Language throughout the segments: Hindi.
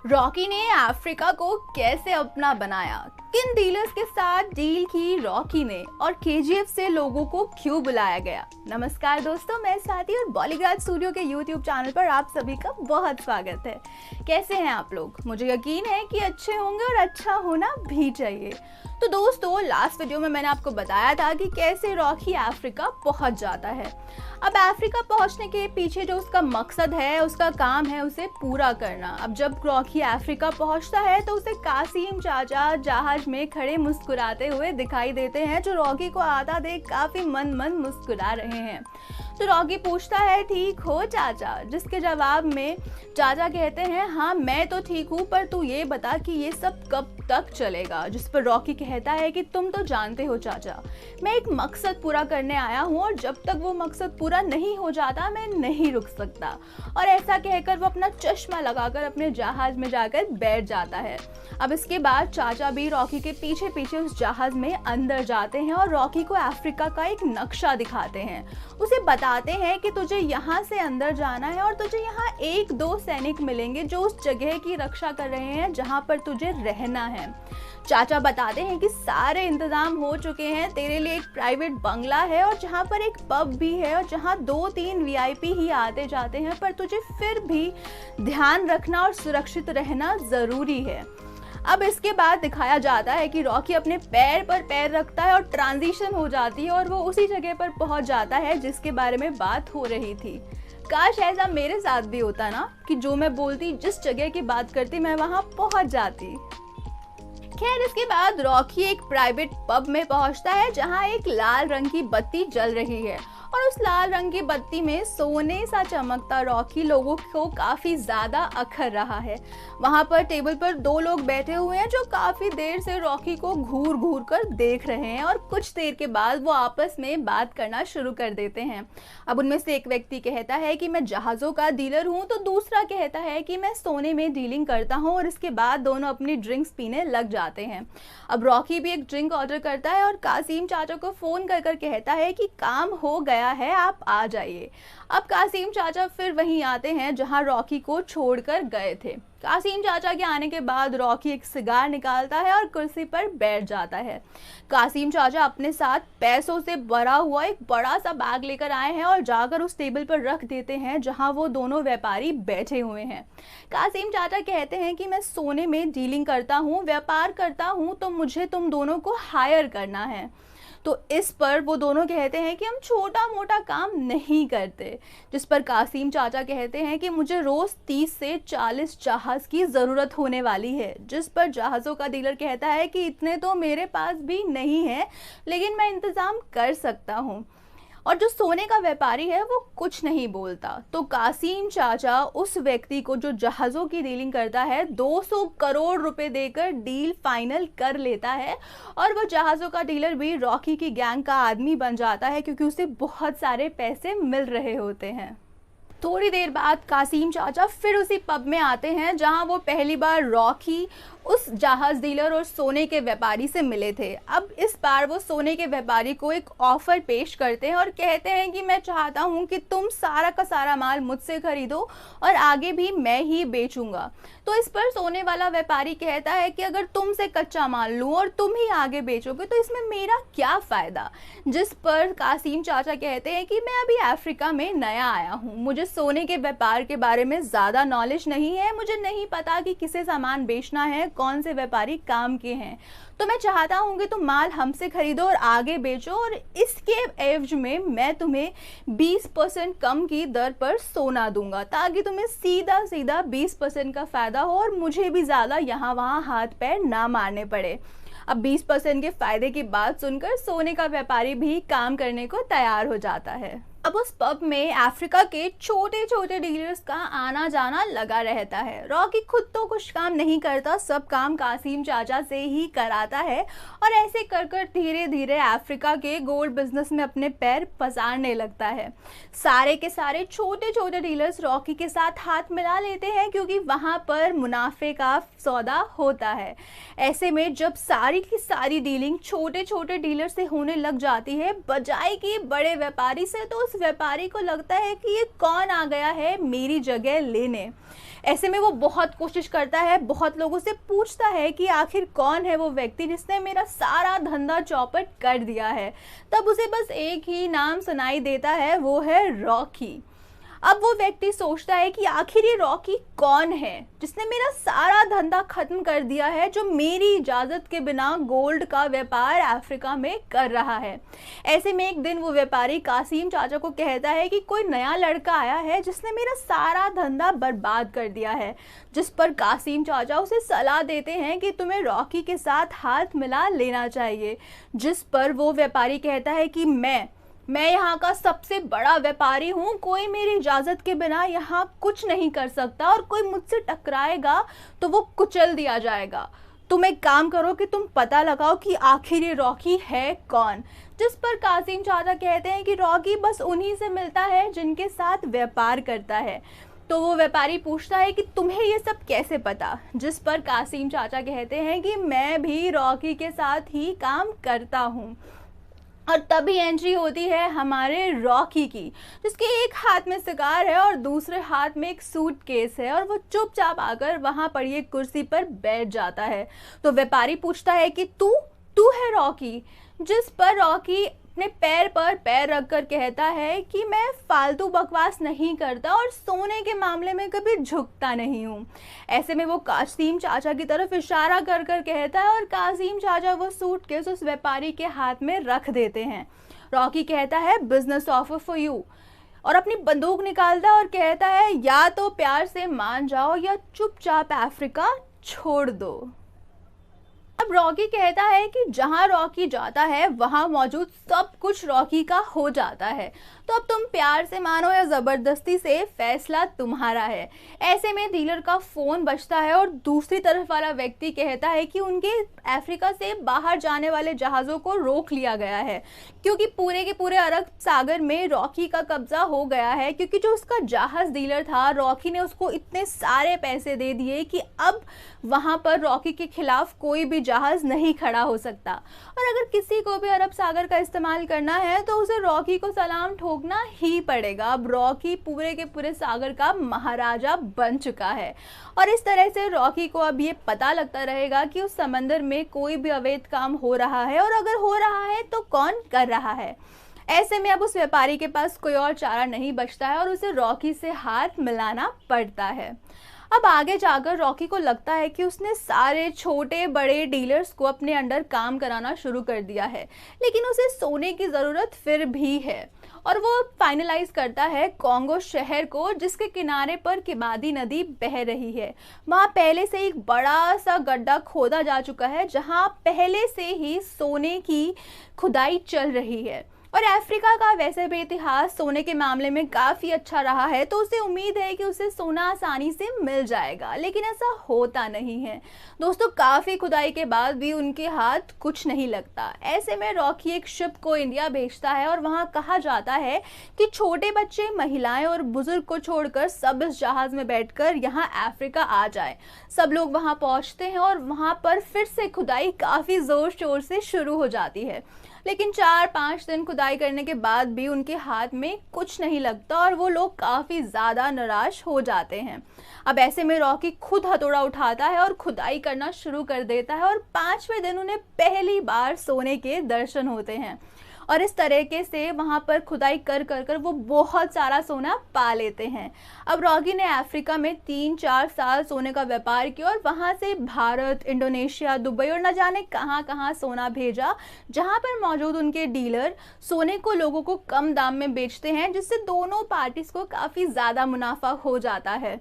रॉकी ने अफ्रीका को कैसे अपना बनाया, किन डीलर्स के साथ डील की रॉकी ने और केजीएफ से लोगों को क्यों बुलाया गया। नमस्कार दोस्तों, मैं स्वाति और बॉलीग्राज स्टूडियो के यूट्यूब चैनल पर आप सभी का बहुत स्वागत है। कैसे हैं आप लोग? मुझे यकीन है कि अच्छे होंगे और अच्छा होना भी चाहिए। तो दोस्तों, लास्ट वीडियो में मैंने आपको बताया था कि कैसे रॉकी अफ्रीका पहुंच जाता है। अब अफ्रीका पहुंचने के पीछे जो उसका मकसद है, उसका काम है उसे पूरा करना। अब जब रॉकी अफ्रीका पहुंचता है तो उसे कासिम चाचा जहाज में खड़े मुस्कुराते हुए दिखाई देते हैं, जो रॉकी को आता देख काफी मन मुस्कुरा रहे हैं। तो रॉकी पूछता है, ठीक हो चाचा? जिसके जवाब में चाचा कहते हैं, हाँ मैं तो ठीक हूँ, पर तू ये बता कि ये सब कब तक चलेगा। जिस पर रॉकी कहता है कि तुम तो जानते हो चाचा, मैं एक मकसद पूरा करने आया हूँ और जब तक वो मकसद पूरा नहीं हो जाता मैं नहीं रुक सकता। और ऐसा कहकर वो अपना चश्मा लगाकर अपने जहाज में जाकर बैठ जाता है। अब इसके बाद चाचा भी रॉकी के पीछे पीछे उस जहाज में अंदर जाते हैं और रॉकी को अफ्रीका का एक नक्शा दिखाते हैं। उसे बताते हैं कि तुझे यहाँ से अंदर जाना है और तुझे यहाँ 1-2 सैनिक मिलेंगे जो उस जगह की रक्षा कर रहे हैं जहाँ पर तुझे रहना है। चाचा बताते हैं कि सारे इंतजाम हो चुके हैं, तेरे लिए एक प्राइवेट बंगला है और जहाँ पर एक पब भी है और जहाँ 2-3 वीआईपी ही आते जाते हैं, पर तुझे फिर भी ध्यान रखना और सुरक्षित रहना ज़रूरी है। अब इसके बाद दिखाया जाता है कि रॉकी अपने पैर पर पैर रखता है और ट्रांजिशन हो जाती है और वो उसी जगह पर पहुंच जाता है जिसके बारे में बात हो रही थी। काश ऐसा मेरे साथ भी होता ना, कि जो मैं बोलती, जिस जगह की बात करती, मैं वहां पहुंच जाती। खैर, इसके बाद रॉकी एक प्राइवेट पब में पहुंचता है जहां एक लाल रंग की बत्ती जल रही है और उस लाल रंग की बत्ती में सोने सा चमकता रॉकी लोगों को काफी ज्यादा अखर रहा है। वहां पर टेबल पर 2 लोग बैठे हुए हैं जो काफी देर से रॉकी को घूर घूर कर देख रहे हैं और कुछ देर के बाद वो आपस में बात करना शुरू कर देते हैं। अब उनमें से एक व्यक्ति कहता है कि मैं जहाजों का डीलर हूँ, तो दूसरा कहता है कि मैं सोने में डीलिंग करता हूँ, और इसके बाद दोनों अपनी ड्रिंक्स पीने लग जाते हैं। अब रॉकी भी एक ड्रिंक ऑर्डर करता है और कासिम चाचा को फोन कर कहता है कि काम हो गया है, आप आ जाइए। अब कासिम चाचा फिर वहीं आते हैं जहां रॉकी को छोड़कर गए थे। कासिम चाचा के आने के बाद रॉकी एक सिगार निकालता है और कुर्सी पर बैठ जाता है। कासिम चाचा अपने साथ पैसों से भरा हुआ एक बड़ा सा बैग लेकर आए हैं और जाकर उस टेबल पर रख देते हैं जहां वो दोनों व्यापारी बैठे हुए हैं। कासिम चाचा कहते हैं कि मैं सोने में डीलिंग करता हूँ, व्यापार करता हूँ, तो मुझे तुम दोनों को हायर करना है। तो इस पर वो दोनों कहते हैं कि हम छोटा मोटा काम नहीं करते। जिस पर कासिम चाचा कहते हैं कि मुझे रोज़ 30 से 40 जहाज़ की ज़रूरत होने वाली है। जिस पर जहाज़ों का डीलर कहता है कि इतने तो मेरे पास भी नहीं है, लेकिन मैं इंतज़ाम कर सकता हूँ। और जो सोने का व्यापारी है वो कुछ नहीं बोलता। तो कासिम चाचा उस व्यक्ति को जो जहाज़ों की डीलिंग करता है 200 करोड़ रुपए देकर डील फाइनल कर लेता है, और वो जहाज़ों का डीलर भी रॉकी की गैंग का आदमी बन जाता है क्योंकि उसे बहुत सारे पैसे मिल रहे होते हैं। थोड़ी देर बाद कासिम चाचा फिर उसी पब में आते हैं जहां वो पहली बार रॉकी उस जहाज डीलर और सोने के व्यापारी से मिले थे। अब इस बार वो सोने के व्यापारी को एक ऑफर पेश करते हैं और कहते हैं कि मैं चाहता हूं कि तुम सारा का सारा माल मुझसे खरीदो और आगे भी मैं ही बेचूंगा। तो इस पर सोने वाला व्यापारी कहता है कि अगर तुमसे कच्चा माल लूं और तुम ही आगे बेचोगे तो इसमें मेरा क्या फ़ायदा। जिस पर कासिम चाचा कहते हैं कि मैं अभी अफ्रीका में नया आया हूँ, मुझे सोने के व्यापार के बारे में ज़्यादा नॉलेज नहीं है, मुझे नहीं पता कि किसे सामान बेचना है, कौन से व्यापारी काम के हैं, तो मैं चाहता हूँ कि तुम माल हमसे खरीदो और आगे बेचो, और इसके एवज में मैं तुम्हें 20% कम की दर पर सोना दूंगा ताकि तुम्हें सीधा सीधा 20% का फ़ायदा हो और मुझे भी ज़्यादा यहाँ वहाँ हाथ पैर ना मारने पड़े। अब 20% के फ़ायदे की बात सुनकर सोने का व्यापारी भी काम करने को तैयार हो जाता है। अब उस पब में अफ्रीका के छोटे छोटे डीलर्स का आना जाना लगा रहता है। रॉकी खुद तो कुछ काम नहीं करता, सब काम कासिम चाचा से ही कराता है और ऐसे कर कर धीरे धीरे अफ्रीका के गोल्ड बिजनेस में अपने पैर पसारने लगता है। सारे के सारे छोटे छोटे डीलर्स रॉकी के साथ हाथ मिला लेते हैं क्योंकि वहां पर मुनाफे का सौदा होता है। ऐसे में जब सारी की सारी डीलिंग छोटे छोटे डीलर से होने लग जाती है बजाय कि बड़े व्यापारी से, तो उस व्यापारी को लगता है कि ये कौन आ गया है मेरी जगह लेने। ऐसे में वो बहुत कोशिश करता है, बहुत लोगों से पूछता है कि आखिर कौन है वो व्यक्ति जिसने मेरा सारा धंधा चौपट कर दिया है। तब उसे बस एक ही नाम सुनाई देता है, वो है रॉकी। अब वो व्यक्ति सोचता है कि आखिर ये रॉकी कौन है जिसने मेरा सारा धंधा खत्म कर दिया है, जो मेरी इजाज़त के बिना गोल्ड का व्यापार अफ्रीका में कर रहा है। ऐसे में एक दिन वो व्यापारी कासिम चाचा को कहता है कि कोई नया लड़का आया है जिसने मेरा सारा धंधा बर्बाद कर दिया है, जिस पर कासिम चाचा उसे सलाह देते हैं कि तुम्हें रॉकी के साथ हाथ मिला लेना चाहिए। जिस पर वो व्यापारी कहता है कि मैं यहाँ का सबसे बड़ा व्यापारी हूँ, कोई मेरी इजाज़त के बिना यहाँ कुछ नहीं कर सकता और कोई मुझसे टकराएगा तो वो कुचल दिया जाएगा। तुम एक काम करो कि तुम पता लगाओ कि आखिर ये रॉकी है कौन। जिस पर कासिम चाचा कहते हैं कि रॉकी बस उन्हीं से मिलता है जिनके साथ व्यापार करता है। तो वो व्यापारी पूछता है कि तुम्हें ये सब कैसे पता। जिस पर कासिम चाचा कहते हैं कि मैं भी रॉकी के साथ ही काम करता हूँ। और तभी एंट्री होती है हमारे रॉकी की, जिसके एक हाथ में सिगार है और दूसरे हाथ में एक सूटकेस है, और वो चुपचाप आकर वहां पड़ी एक कुर्सी पर बैठ जाता है। तो व्यापारी पूछता है कि तू तू है रॉकी। जिस पर रॉकी अपने पैर पर पैर रखकर कहता है कि मैं फालतू बकवास नहीं करता और सोने के मामले में कभी झुकता नहीं हूँ। ऐसे में वो कासिम चाचा की तरफ इशारा कर कर कहता है और कासिम चाचा वो सूटकेस उस व्यापारी के हाथ में रख देते हैं। रॉकी कहता है बिजनेस ऑफर फॉर यू, और अपनी बंदूक निकालता है और कहता है या तो प्यार से मान जाओ या चुपचाप अफ्रीका छोड़ दो। अब रॉकी कहता है कि जहां रॉकी जाता है वहां मौजूद सब कुछ रॉकी का हो जाता है, तो अब तुम प्यार से मानो या जबरदस्ती से, फैसला तुम्हारा है। ऐसे में डीलर का फोन बजता है और दूसरी तरफ वाला व्यक्ति कहता है कि उनके अफ्रीका से बाहर जाने वाले जहाज़ों को रोक लिया गया है क्योंकि पूरे के पूरे अरब सागर में रॉकी का कब्जा हो गया है, क्योंकि जो उसका जहाज डीलर था रॉकी ने उसको इतने सारे पैसे दे दिए कि अब वहां पर रॉकी के खिलाफ कोई भी जहाज नहीं खड़ा हो सकता। और अगर किसी को भी अरब सागर का इस्तेमाल करना है तो उसे रॉकी को सलाम ठोकना ही पड़ेगा। अब रॉकी पूरे के पूरे सागर का महाराजा बन चुका है और इस तरह से रॉकी को अब ये पता लगता रहेगा कि उस समंदर में कोई भी अवैध काम हो रहा है, और अगर हो रहा है तो कौन कर रहा है। ऐसे में अब उस व्यापारी के पास कोई और चारा नहीं बचता है और उसे रॉकी से हाथ मिलाना पड़ता है। अब आगे जाकर रॉकी को लगता है कि उसने सारे छोटे बड़े डीलर्स को अपने अंडर काम कराना शुरू कर दिया है, लेकिन उसे सोने की ज़रूरत फिर भी है और वो फाइनलाइज करता है कॉन्गो शहर को, जिसके किनारे पर किबादी नदी बह रही है। वहाँ पहले से एक बड़ा सा गड्ढा खोदा जा चुका है जहाँ पहले से ही सोने की खुदाई चल रही है, और अफ्रीका का वैसे भी इतिहास सोने के मामले में काफ़ी अच्छा रहा है, तो उसे उम्मीद है कि उसे सोना आसानी से मिल जाएगा, लेकिन ऐसा होता नहीं है। दोस्तों, काफ़ी खुदाई के बाद भी उनके हाथ कुछ नहीं लगता। ऐसे में रॉकी एक शिप को इंडिया भेजता है और वहाँ कहा जाता है कि छोटे बच्चे, महिलाएं और बुजुर्ग को छोड़कर सब इस जहाज़ में बैठकर यहाँ अफ्रीका आ जाए। सब लोग वहाँ पहुँचते हैं और वहाँ पर फिर से खुदाई काफ़ी ज़ोर शोर से शुरू हो जाती है, लेकिन 4-5 दिन खुदाई करने के बाद भी उनके हाथ में कुछ नहीं लगता और वो लोग काफ़ी ज़्यादा निराश हो जाते हैं। अब ऐसे में रॉकी खुद हथौड़ा उठाता है और खुदाई करना शुरू कर देता है और 5वें दिन उन्हें पहली बार सोने के दर्शन होते हैं, और इस तरीके से वहाँ पर खुदाई कर कर कर वो बहुत सारा सोना पा लेते हैं। अब रॉकी ने अफ्रीका में 3-4 साल सोने का व्यापार किया और वहाँ से भारत, इंडोनेशिया, दुबई और न जाने कहाँ कहाँ सोना भेजा, जहाँ पर मौजूद उनके डीलर सोने को लोगों को कम दाम में बेचते हैं, जिससे दोनों पार्टीज को काफ़ी ज़्यादा मुनाफा हो जाता है।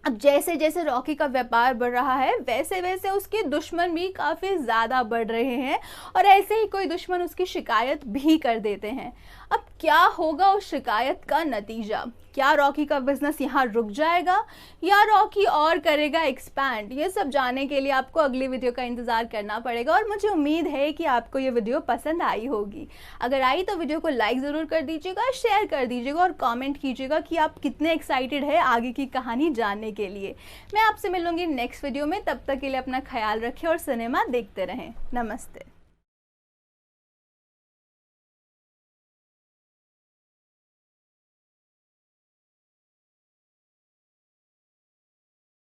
अब जैसे जैसे रॉकी का व्यापार बढ़ रहा है वैसे वैसे उसके दुश्मन भी काफ़ी ज़्यादा बढ़ रहे हैं, और ऐसे ही कोई दुश्मन उसकी शिकायत भी कर देते हैं। अब क्या होगा उस शिकायत का नतीजा? क्या रॉकी का बिजनेस यहाँ रुक जाएगा या रॉकी और करेगा एक्सपैंड? ये सब जानने के लिए आपको अगली वीडियो का इंतज़ार करना पड़ेगा और मुझे उम्मीद है कि आपको ये वीडियो पसंद आई होगी। अगर आई तो वीडियो को लाइक ज़रूर कर दीजिएगा, शेयर कर दीजिएगा और कमेंट कीजिएगा कि आप कितने एक्साइटेड है आगे की कहानी जानने के लिए। मैं आपसे मिलूंगी नेक्स्ट वीडियो में, तब तक के लिए अपना ख्याल रखें और सिनेमा देखते रहें। नमस्ते।